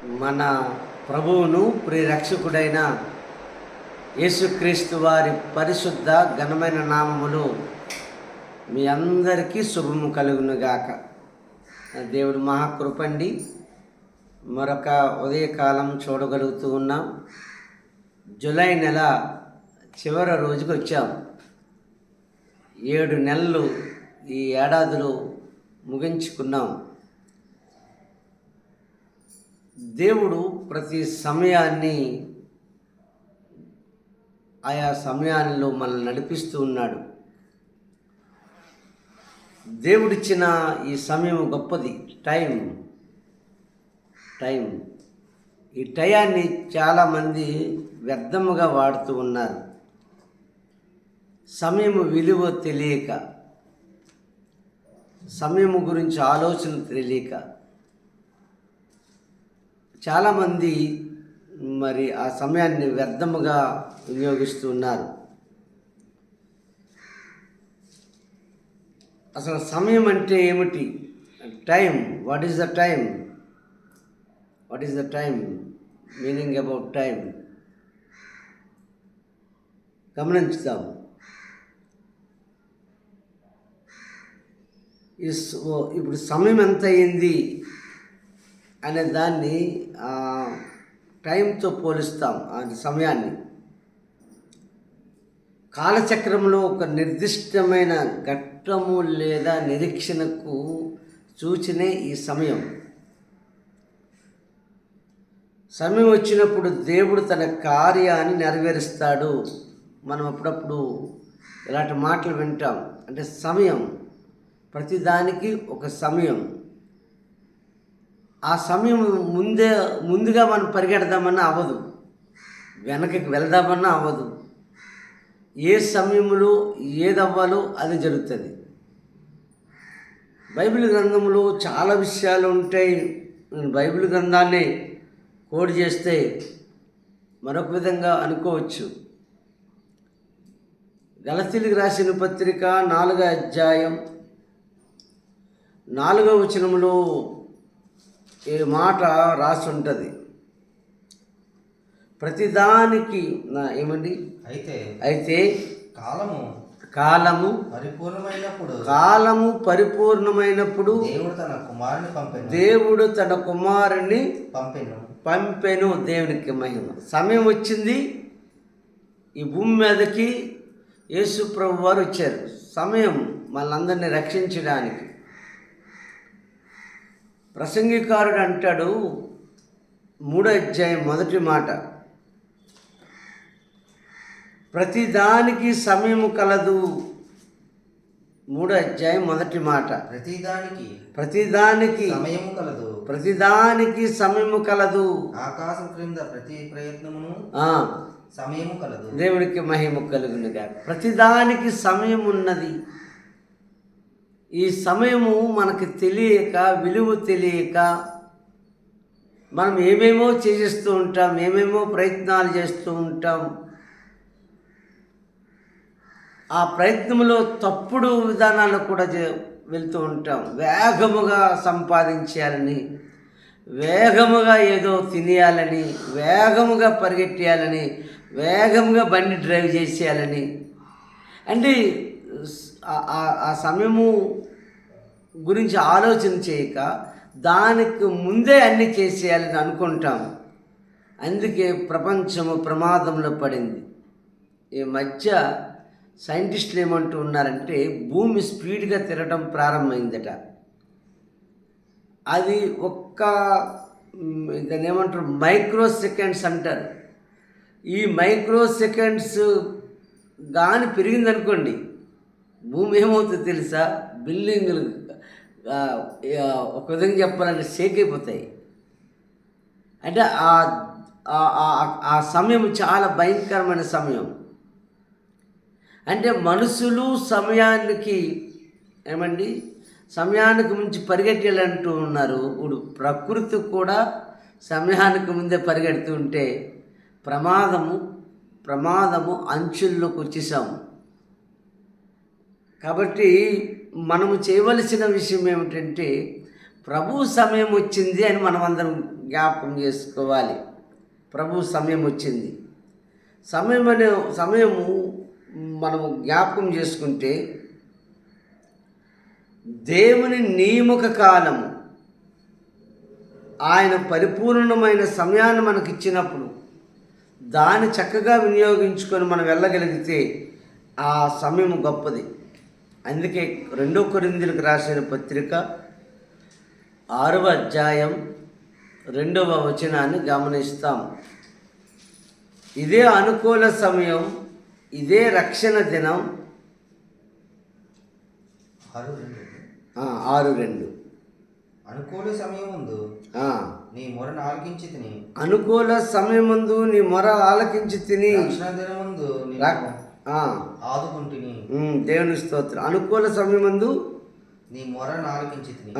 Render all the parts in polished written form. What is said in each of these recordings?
మన ప్రభువును ప్రియరక్షకుడైన యేసుక్రీస్తు వారి పరిశుద్ధ ఘనమైన నామములు మీ అందరికీ శుభము కలుగునుగాక. దేవుడు మహాకృపండి, మరొక ఉదయకాలం చూడగలుగుతూ ఉన్నాం. జూలై నెల చివరి రోజుకి వచ్చాం. 7 నెలలు ఈ ఏడాదిలో ముగించుకున్నాం. దేవుడు ప్రతి సమయాన్ని ఆయా సమయాల్లో మనల్ని నడిపిస్తూ ఉన్నాడు. దేవుడిచ్చిన ఈ సమయం గొప్పది. టైం ఈ టయాన్ని చాలామంది వ్యర్థముగా వాడుతూ ఉన్నారు. సమయం విలువ తెలియక, సమయం గురించి ఆలోచన తెలియక చాలామంది మరి ఆ సమయాన్ని వ్యర్థముగా వినియోగిస్తూ ఉన్నారు. అసలు సమయం అంటే ఏమిటి? Time. What is the time? What is the time? Meaning about time గమనించుతాము. ఇప్పుడు సమయం ఎంత అయింది అనే దాన్ని టైంతో పోలుస్తాం. అది సమయాన్ని కాలచక్రంలో ఒక నిర్దిష్టమైన ఘట్టము లేదా నిరీక్షణకు సూచనే ఈ సమయం. సమయం వచ్చినప్పుడు దేవుడు తన కార్యాన్ని నెరవేరుస్తాడు. మనం అప్పుడప్పుడు ఇలాంటి మాటలు వింటాం. అంటే సమయం, ప్రతిదానికి ఒక సమయం. ఆ సమయం ముందుగా మనం పరిగెడదామన్నా అవ్వదు, వెనకకి వెళ్దామన్నా అవ్వదు. ఏ సమయంలో ఏది అవ్వాలో అది జరుగుతుంది. బైబిల్ గ్రంథంలో చాలా విషయాలు ఉంటాయి. బైబిల్ గ్రంథాన్ని కోడ్ చేస్తే మరొక విధంగా అనుకోవచ్చు. గలతీయులకు రాసిన పత్రిక 4వ అధ్యాయం 4వ వచనంలో ఈ మాట రాసి ఉంటుంది. ప్రతిదానికి ఏమండి? అయితే కాలము పరిపూర్ణమైనప్పుడు దేవుడు తన కుమారుని పంపెను. దేవునికి మహిమ. సమయం వచ్చింది. ఈ భూమి మీదకి యేసు ప్రభు వారు వచ్చారు. సమయం మనందరినీ రక్షించడానికి. ప్రసంగికారుడు అంటాడు 3వ అధ్యాయం 1వ మాట, ప్రతిదానికి సమయము కలదు. 3వ అధ్యాయం 1వ మాట, ప్రతిదానికి సమయము కలదు. ఆకాశం క్రింద ప్రతి ప్రయత్నమును సమయము కలదు. దేవునికి మహిమ కలుగునుగా. ప్రతిదానికి సమయం ఉన్నది. ఈ సమయము మనకు తెలియక, విలువ తెలియక మనం ఏమేమో చేసేస్తూ ఉంటాం, ఏమేమో ప్రయత్నాలు చేస్తూ ఉంటాం. ఆ ప్రయత్నంలో తప్పుడు విధానాలు కూడా వెళ్తూ ఉంటాం. వేగముగా సంపాదించాలని, వేగముగా ఏదో తినేయాలని, వేగముగా పరిగెట్టేయాలని, వేగముగా బండి డ్రైవ్ చేసేయాలని. అంటే ఆ సమయము గురించి ఆలోచన చేయక దానికి ముందే అన్నీ చేసేయాలని అనుకుంటాం. అందుకే ప్రపంచము ప్రమాదంలో పడింది. ఈ మధ్య సైంటిస్టులు ఏమంటూ ఉన్నారంటే భూమి స్పీడ్గా తిరగడం ప్రారంభమైందట. అది దాన్ని ఏమంటారు, మైక్రో సెకండ్స్ అంటారు. ఈ మైక్రో సెకండ్స్ కానీ పెరిగిందనుకోండి, భూమి ఏమవుతుందో తెలుసా? బిల్డింగులు ఒక విధంగా చెప్పాలంటే షేక్ అయిపోతాయి. అంటే ఆ సమయం చాలా భయంకరమైన సమయం. అంటే మనుషులు సమయానికి సమయానికి మించి పరిగెట్టాలంటూ ఉన్నారు. ఇప్పుడు ప్రకృతి కూడా సమయానికి ముందే పరిగెడుతూ ఉంటే ప్రమాదము అంచుల్లోకి వచ్చేసాము. కాబట్టి మనము చేయవలసిన విషయం ఏమిటంటే ప్రభు సమయం వచ్చింది అని మనం అందరం జ్ఞాపకం చేసుకోవాలి. ప్రభు సమయం వచ్చింది. సమయము మనము జ్ఞాపకం చేసుకుంటే దేవుని నియామక కాలము, ఆయన పరిపూర్ణమైన సమయాన్ని మనకి ఇచ్చినప్పుడు దాన్ని చక్కగా వినియోగించుకొని మనం వెళ్ళగలిగితే ఆ సమయం గొప్పది. అందుకే 2 కొరింథీయులకు రాసిన పత్రిక 6వ అధ్యాయం 2వ వచనాన్ని గమనిస్తాం. ఇదే అనుకూల సమయం, ఇదే రక్షణ దినం. 6:2 అనుకూల సమయమందు నీ మొర ఆలకించి తిని, అనుకూల సమయమందు నీ మొర ఆలకించి తిని, రక్షణ దినమందు ఆదుకుంటుని. దేవుని స్తోత్రం. అనుకూల సమయమందు నీ మొర ఆలకించి తిని,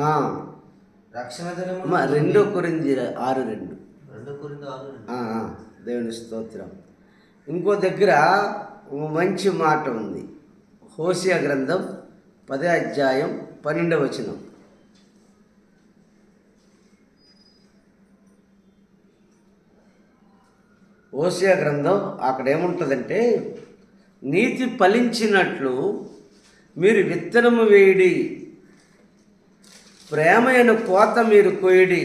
రక్షణ దినము 2 కొరింథీయులు 6:2. 2 కొరింథీయులు 6:2. దేవుని స్తోత్రం. ఇంకో దగ్గర మంచి మాట ఉంది. హోషేయ గ్రంథం 10వ అధ్యాయం 12వ వచనం. హోషేయ గ్రంథం అక్కడ ఏముంటుందంటే, నీతి ఫలించినట్లు మీరు విత్తనము వేయడి, ప్రేమైన కోత మీరు కోయడి,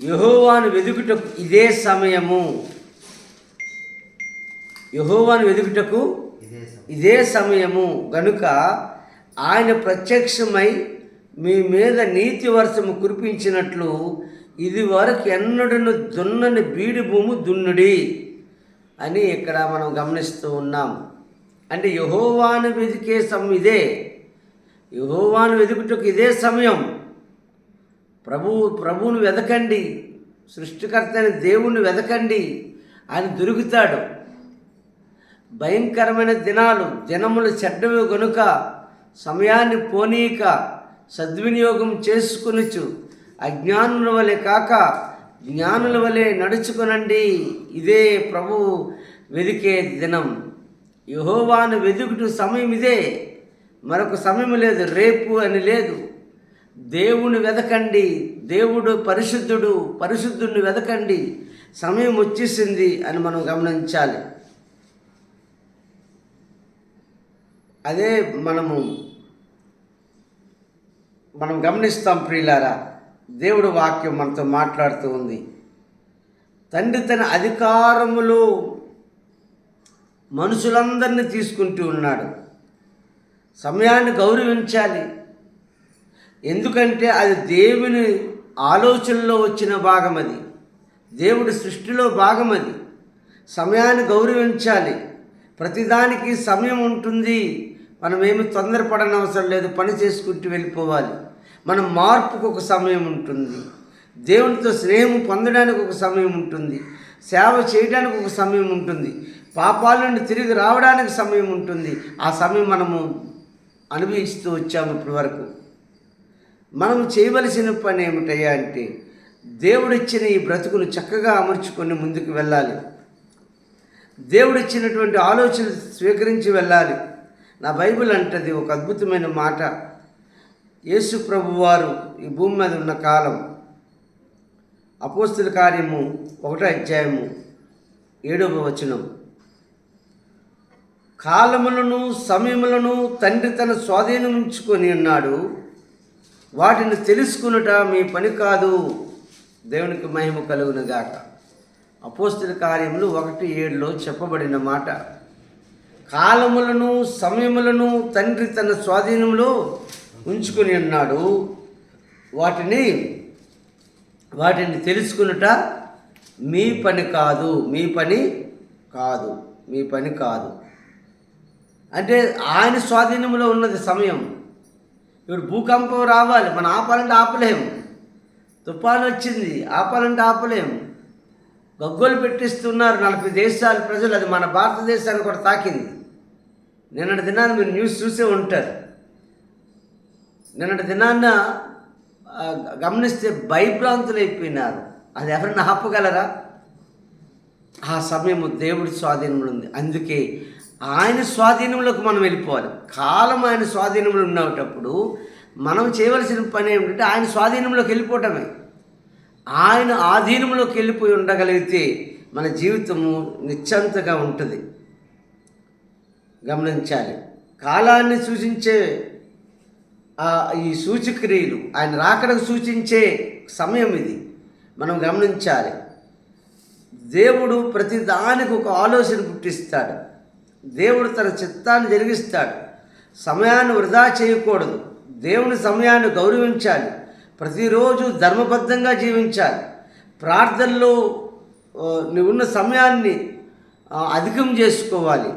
యెహోవాను వెదుకుటకు ఇదే సమయము. యెహోవాను వెదుకుటకు ఇదే సమయము గనుక ఆయన ప్రత్యక్షమై మీ మీద నీతి వర్షము కురిపించినట్లు ఇది వరకు ఎన్నడను దున్నని బీడి భూమి దున్నుడి అని ఇక్కడ మనం గమనిస్తూ ఉన్నాం. అంటే యెహోవాను వెదికే సమయం ఇదే. యెహోవాను వెదుకుటకు ఇదే సమయం. ప్రభువును వెదకండి, సృష్టికర్త అయిన దేవుణ్ణి వెదకండి, ఆయన దొరుకుతాడు. భయంకరమైన దినములు చెడ్డవి గనుక సమయాన్ని పోనీక సద్వినియోగం చేసుకొనుచు అజ్ఞానుల వలె కాక జ్ఞానుల వలె నడుచుకొనండి. ఇదే ప్రభువు వెదికే దినం. యెహోవాను వెదుకుట సమయం ఇదే, మరొక సమయం లేదు, రేపు అని లేదు. దేవుని వెదకండి, దేవుడు పరిశుద్ధుడు, పరిశుద్ధుడిని వెదకండి, సమయం వచ్చేసింది అని మనం గమనించాలి. అదే మనం గమనిస్తాం ప్రియులారా. దేవుడు వాక్యం మనతో మాట్లాడుతూ ఉంది. తండ్రి తన అధికారములో మనుషులందరినీ తీసుకుంటూ ఉన్నాడు. సమయాన్ని గౌరవించాలి. ఎందుకంటే అది దేవుని ఆలోచనలో వచ్చిన భాగం, అది దేవుడి సృష్టిలో భాగం. అది సమయాన్ని గౌరవించాలి. ప్రతిదానికి సమయం ఉంటుంది. మనం ఏమి తొందరపడనవసరం లేదు, పని చేసుకుంటూ వెళ్ళిపోవాలి. మన మార్పుకు ఒక సమయం ఉంటుంది, దేవునితో స్నేహం పొందడానికి ఒక సమయం ఉంటుంది, సేవ చేయడానికి ఒక సమయం ఉంటుంది, పాపాల నుండి తిరిగి రావడానికి సమయం ఉంటుంది. ఆ సమయం మనము అనుభవిస్తూ వచ్చాము ఇప్పటి వరకు. మనం చేయవలసిన పని ఏమిటయ్యా అంటే, దేవుడిచ్చిన ఈ బ్రతుకును చక్కగా అమర్చుకొని ముందుకు వెళ్ళాలి. దేవుడిచ్చినటువంటి ఆలోచనలు స్వీకరించి వెళ్ళాలి. నా బైబిల్ అంటది ఒక అద్భుతమైన మాట. యేసు ప్రభువారు ఈ భూమి మీద ఉన్న కాలం, అపోస్తుల కార్యము 1వ అధ్యాయము 7వ వచనం, కాలములను సమయములను తండ్రి తన స్వాధీనం ఉంచుకొని ఉన్నాడు, వాటిని తెలుసుకునుట మీ పని కాదు. దేవునికి మహిమ కలుగును గాక. అపోస్తుల కార్యములు 1:7లో చెప్పబడిన మాట. కాలములను సమయములను తండ్రి తన స్వాధీనంలో ఉంచుకొని ఉన్నాడు, వాటిని తెలుసుకునుట మీ పని కాదు. మీ పని కాదు, మీ పని కాదు. అంటే ఆయన స్వాధీనంలో ఉన్నది సమయం. ఇప్పుడు భూకంపం రావాలి, మనం ఆపాలంటే ఆపలేము. తుఫాను వచ్చింది, ఆపాలంటే ఆపలేము. గగ్గోలు పెట్టిస్తున్నారు 40 దేశాల ప్రజలు. అది మన భారతదేశాన్ని కూడా తాకింది. నిన్నటి దినాన్ని మీరు న్యూస్ చూసే ఉంటారు. నిన్నటి దినాన్న గమనిస్తే భయభ్రాంతులు అయిపోయినారు. అది ఎవరిని ఆపగలరా? ఆ సమయము దేవుడి స్వాధీనంలో ఉంది. అందుకే ఆయన స్వాధీనంలోకి మనం వెళ్ళిపోవాలి. కాలం ఆయన స్వాధీనంలో ఉన్నప్పుడు మనం చేయవలసిన పని ఏమిటంటే ఆయన స్వాధీనంలోకి వెళ్ళిపోవటమే. ఆయన ఆధీనంలోకి వెళ్ళిపోయి ఉండగలిగితే మన జీవితము నిశ్చంతగా ఉంటుంది. గమనించాలి. కాలాన్ని సూచించే ఈ సూచక్రియలు ఆయన రాకడకు సూచించే సమయం ఇది. మనం గమనించాలి. దేవుడు ప్రతి దానికి ఒక ఆలోచన పుట్టిస్తాడు. దేవుడు తన చిత్తాన్ని జరిగిస్తాడు. సమయాన్ని వృధా చేయకూడదు. దేవుని సమయాన్ని గౌరవించాలి. ప్రతిరోజు ధర్మబద్ధంగా జీవించాలి. ప్రార్థనలో నువ్వున్న సమయాన్ని అధికం చేసుకోవాలి.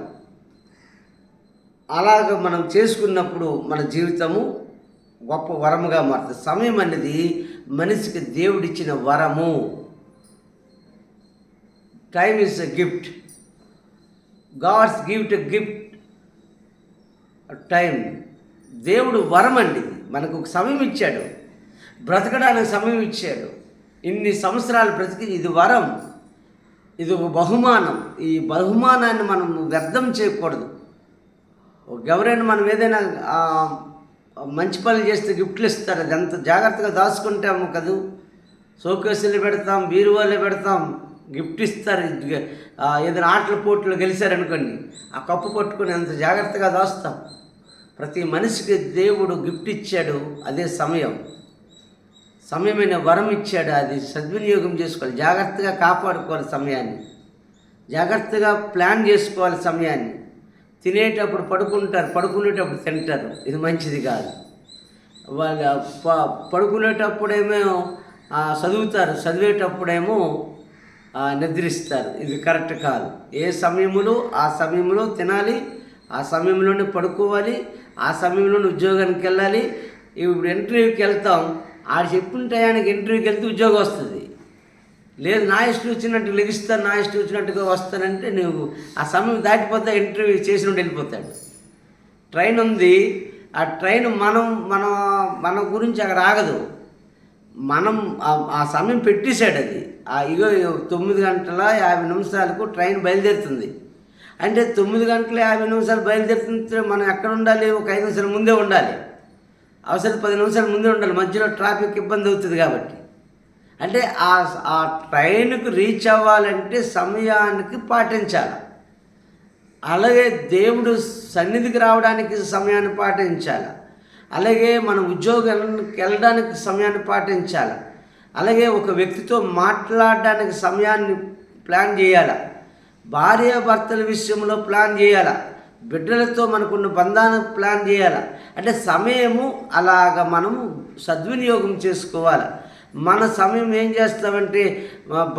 అలాగ మనం చేసుకున్నప్పుడు మన జీవితము గొప్ప వరముగా మారుతుంది. సమయం అనేది మనిషికి దేవుడిచ్చిన వరము. Time is a gift. God's gift a gift. Time దేవుడు వరం అండి. మనకు ఒక సమయం ఇచ్చాడు, బ్రతకడానికి సమయం ఇచ్చాడు. ఇన్ని సంవత్సరాలు బ్రతికి ఇది వరం, ఇది ఒక బహుమానం. ఈ బహుమానాన్ని మనం వ్యర్థం చేయకూడదు. ఎవరైనా మనం ఏదైనా మంచి పనులు చేస్తే గిఫ్ట్లు ఇస్తారు. అది అంత జాగ్రత్తగా దాచుకుంటాము కదూ. షోకేసులు పెడతాం, బీరువాలో పెడతాం, గిఫ్ట్ ఇస్తారు. ఏదైనా ఆటల పోటీలో గెలిచారనుకోండి, ఆ కప్పు పట్టుకొని అంత జాగ్రత్తగా దాస్తాం. ప్రతి మనిషికి దేవుడు గిఫ్ట్ ఇచ్చాడు. అదే సమయం. సమయమైన వరం ఇచ్చాడు. అది సద్వినియోగం చేసుకోవాలి. జాగ్రత్తగా కాపాడుకోవాలి సమయాన్ని. జాగ్రత్తగా ప్లాన్ చేసుకోవాలి సమయాన్ని. తినేటప్పుడు పడుకుంటారు, పడుకునేటప్పుడు తింటారు. ఇది మంచిది కాదు. వాళ్ళు పడుకునేటప్పుడేమో చదువుతారు, చదివేటప్పుడేమో నిద్రిస్తారు. ఇది కరెక్ట్ కాదు. ఏ సమయంలో ఆ సమయంలో తినాలి, ఆ సమయంలోనే పడుకోవాలి, ఆ సమయంలోనే ఉద్యోగానికి వెళ్ళాలి. ఇప్పుడు ఇంటర్వ్యూకి వెళ్తాం, ఆడు చెప్పిన టయానికి ఇంటర్వ్యూకి వెళ్తే ఉద్యోగం వస్తుంది. లేదు నా ఇష్టం వచ్చినట్టు లెగిస్తాను, నా ఇష్టం వచ్చినట్టుగా వస్తానంటే నువ్వు ఆ సమయం దాటిపోతే ఇంటర్వ్యూ చేసిన వెళ్ళిపోతాడు. ట్రైన్ ఉంది, ఆ ట్రైన్ మన గురించి అక్కడ ఆగదు. మనం ఆ సమయం పెట్టేశాడు. అది ఇగో 9:50 ట్రైన్ బయలుదేరుతుంది అంటే 9:50 బయలుదేరుతుంటే మనం ఎక్కడ ఉండాలి? ఒక 5 నిమిషాల ముందే ఉండాలి. అవసరం 10 నిమిషాల ముందే ఉండాలి. మధ్యలో ట్రాఫిక్ ఇబ్బంది అవుతుంది కాబట్టి. అంటే ఆ ట్రైన్కు రీచ్ అవ్వాలంటే సమయానికి పాటించాలి. అలాగే దేవుడు సన్నిధికి రావడానికి సమయాన్ని పాటించాలి. అలాగే మనం ఉద్యోగానికి వెళ్ళడానికి సమయాన్ని పాటించాలి. అలాగే ఒక వ్యక్తితో మాట్లాడడానికి సమయాన్ని ప్లాన్ చేయాలి. భార్యాభర్తల విషయంలో ప్లాన్ చేయాలి. బిడ్డలతో మనకున్న బంధాన్ని ప్లాన్ చేయాలి. అంటే సమయము అలాగ మనము సద్వినియోగం చేసుకోవాలి. మన సమయం ఏం చేస్తామంటే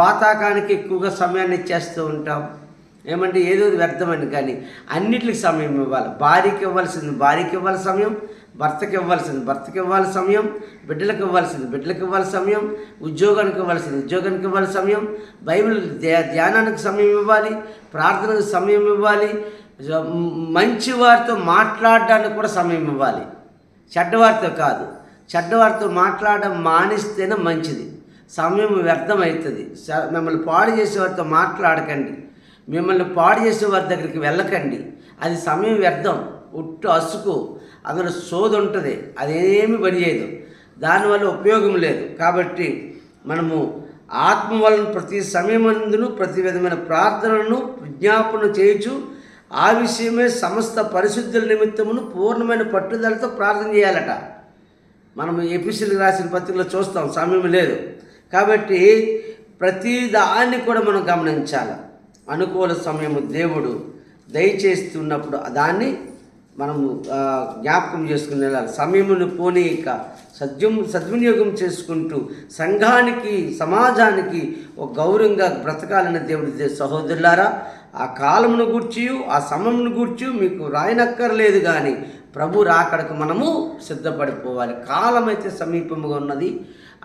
బాతాకానికి ఎక్కువగా సమయాన్ని ఇచ్చేస్తూ ఉంటాం. ఏమంటే ఏదో వ్యర్థమని. కానీ అన్నిటికి సమయం ఇవ్వాలి. భార్యకి ఇవ్వాల్సింది భార్యకి ఇవ్వాలి సమయం, భర్తకి ఇవ్వాల్సింది భర్తకి ఇవ్వాలి సమయం, బిడ్డలకు ఇవ్వాల్సింది బిడ్డలకు ఇవ్వాలి సమయం, ఉద్యోగానికి ఇవ్వాల్సింది ఉద్యోగానికి ఇవ్వాలి సమయం, బైబిల్ ధ్యానానికి సమయం ఇవ్వాలి, ప్రార్థనకు సమయం ఇవ్వాలి, మంచి వారితో మాట్లాడడానికి కూడా సమయం ఇవ్వాలి. చెడ్డవారితో కాదు. చెడ్డవారితో మాట్లాడడం మానేస్తేనే మంచిది. సమయం వ్యర్థమవుతుంది. మిమ్మల్ని పాడు చేసేవారితో మాట్లాడకండి. మిమ్మల్ని పాడు చేసేవారి దగ్గరికి వెళ్ళకండి. అది సమయం వ్యర్థం. ఉట్టు అసుకు, అందులో సోది ఉంటుంది. అదేమి పని చేయదు. దానివల్ల ఉపయోగం లేదు. కాబట్టి మనము ఆత్మ వలన ప్రతి సమయమందును ప్రతి విధమైన ప్రార్థనను విజ్ఞాపన చేయొచ్చు. ఆ విషయమే సమస్త పరిశుద్ధుల నిమిత్తమును పూర్ణమైన పట్టుదలతో ప్రార్థన చేయాలట. మనం ఎపిసోడ్కి రాసిన పత్రికలో చూస్తాం. సమయం లేదు కాబట్టి ప్రతి దాన్ని కూడా మనం గమనించాలి. అనుకూల సమయము దేవుడు దయచేస్తున్నప్పుడు దాన్ని మనము జ్ఞాపకం చేసుకుని వెళ్ళాలి. సమయమును పోనీక సద్వినియోగం చేసుకుంటూ సంఘానికి సమాజానికి ఒక గౌరవంగా బ్రతకాలని దేవుడి సహోదరులారా, ఆ కాలమును గూర్చి ఆ సమయమును గూర్చి మీకు రాయనక్కర్లేదు. కానీ ప్రభు రాకడకు మనము సిద్ధపడిపోవాలి. కాలం అయితే సమీపముగా ఉన్నది,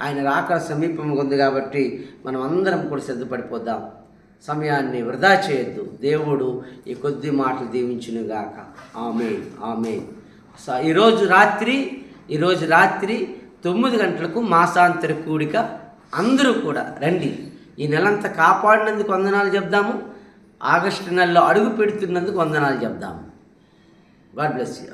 ఆయన రాకడ సమీపముగా ఉంది. కాబట్టి మనం అందరం కూడా సిద్ధపడిపోదాం. సమయాన్ని వృధా చేయొద్దు. దేవుడు ఈ కొద్ది మాటలు దీవించునుగాక. ఆమేన్, ఆమేన్. ఈరోజు రాత్రి 9 గంటలకు మాసాంతర కూడిక. అందరూ కూడా రండి. ఈ నెలంతా కాపాడినందుకు వందనాలు చెప్దాము. ఆగస్టు నెలలో అడుగు పెడుతున్నందుకు వందనాలు చెప్దాము. God bless you.